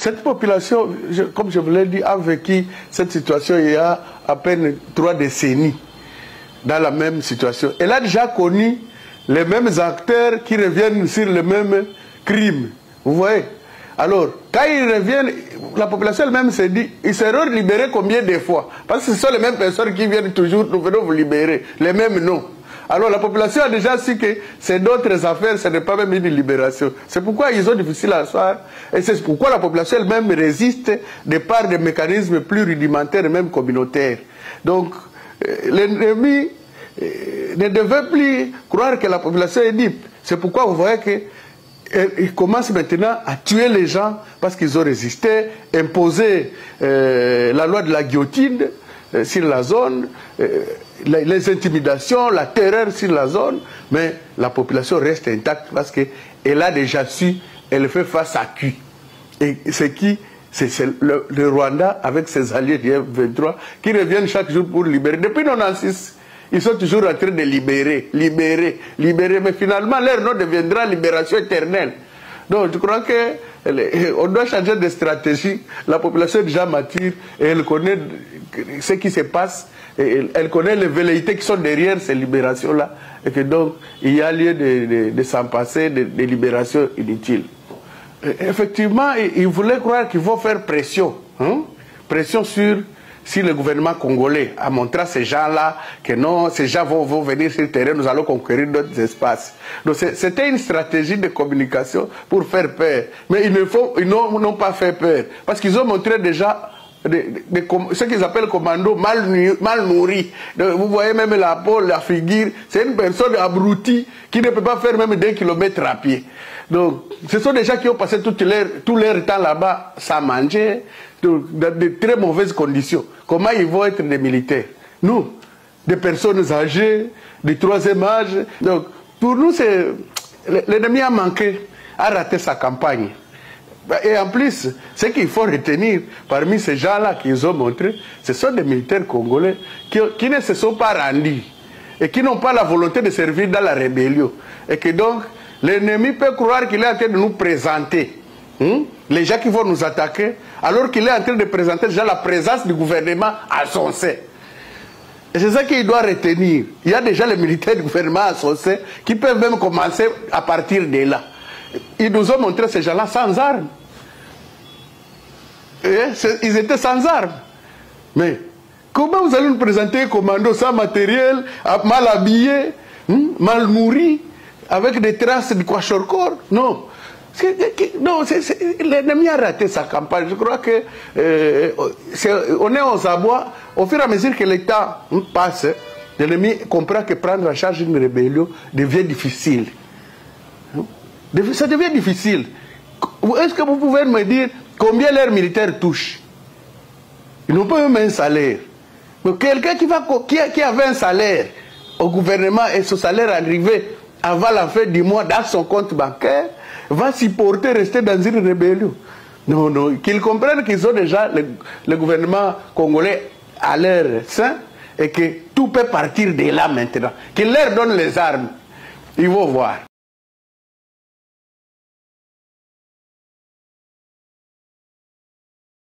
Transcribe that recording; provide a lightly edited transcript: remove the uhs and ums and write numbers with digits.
cette population, comme je vous l'ai dit, a vécu cette situation il y a à peine 3 décennies dans la même situation. Elle a déjà connu les mêmes acteurs qui reviennent sur les mêmes crimes. Vous voyez? Alors, quand ils reviennent, la population elle-même se dit, ils seront libérés combien de fois? Parce que ce sont les mêmes personnes qui viennent toujours, nous venons vous libérer, les mêmes noms. Alors la population a déjà su que c'est d'autres affaires, ce n'est pas même une libération. C'est pourquoi ils ont difficile à asseoir. Et c'est pourquoi la population elle-même résiste de par des mécanismes plus rudimentaires et même communautaires. Donc, l'ennemi ne devait plus croire que la population est libre. C'est pourquoi vous voyez qu'ils commencent maintenant à tuer les gens parce qu'ils ont résisté, imposé la loi de la guillotine sur la zone, les intimidations, la terreur sur la zone, mais la population reste intacte parce qu'elle a déjà su, elle fait face à qui. Et c'est qui? C'est le Rwanda avec ses alliés du F-23 qui reviennent chaque jour pour libérer. Depuis 1996, ils sont toujours en train de libérer, mais finalement leur nom deviendra libération éternelle. Donc je crois qu'on doit changer de stratégie. La population est déjà mature et elle connaît ce qui se passe, et elle connaît les velléités qui sont derrière ces libérations-là, et que donc il y a lieu de s'en passer, de libérations inutiles. Effectivement, ils voulaient croire qu'il faut faire pression, pression sur le gouvernement congolais, à montrer à ces gens-là que non, ces gens vont venir sur le terrain, nous allons conquérir d'autres espaces. Donc c'était une stratégie de communication pour faire peur. Mais ils n'ont pas fait peur, parce qu'ils ont montré déjà ce qu'ils appellent commando mal nourri. Vous voyez même la peau, la figure, c'est une personne abrutie qui ne peut pas faire même 2 kilomètres à pied. Donc, ce sont des gens qui ont passé tout leur temps là-bas sans manger, dans de très mauvaises conditions. Comment ils vont être des militaires? Nous, des personnes âgées, du 3e âge. Donc, pour nous, l'ennemi a manqué, a raté sa campagne. Et en plus, ce qu'il faut retenir parmi ces gens-là qu'ils ont montré, ce sont des militaires congolais qui ne se sont pas rendus et qui n'ont pas la volonté de servir dans la rébellion. Et que donc, l'ennemi peut croire qu'il est en train de nous présenter les gens qui vont nous attaquer, alors qu'il est en train de présenter déjà la présence du gouvernement à son sein. Et c'est ça qu'il doit retenir. Il y a déjà les militaires du gouvernement à son sein qui peuvent même commencer à partir de là. Ils nous ont montré ces gens-là sans armes. Ils étaient sans armes. Mais comment vous allez nous présenter un commando sans matériel, mal habillé, mal nourri, avec des traces de kwashiorkor? Non. L'ennemi a raté sa campagne. Je crois que on est aux abois. Au fur et à mesure que le temps passe, l'ennemi comprend que prendre en charge une rébellion devient difficile. Ça devient difficile. Est-ce que vous pouvez me dire combien leurs militaires touchent? Ils n'ont pas même un salaire. Mais quelqu'un qui avait un salaire au gouvernement et ce salaire arrivé avant la fin du mois dans son compte bancaire, va supporter rester dans une rébellion? Non, non. Qu'ils comprennent qu'ils ont déjà le gouvernement congolais à leur sein et que tout peut partir de là maintenant. Qu'ils leur donnent les armes. Ils vont voir.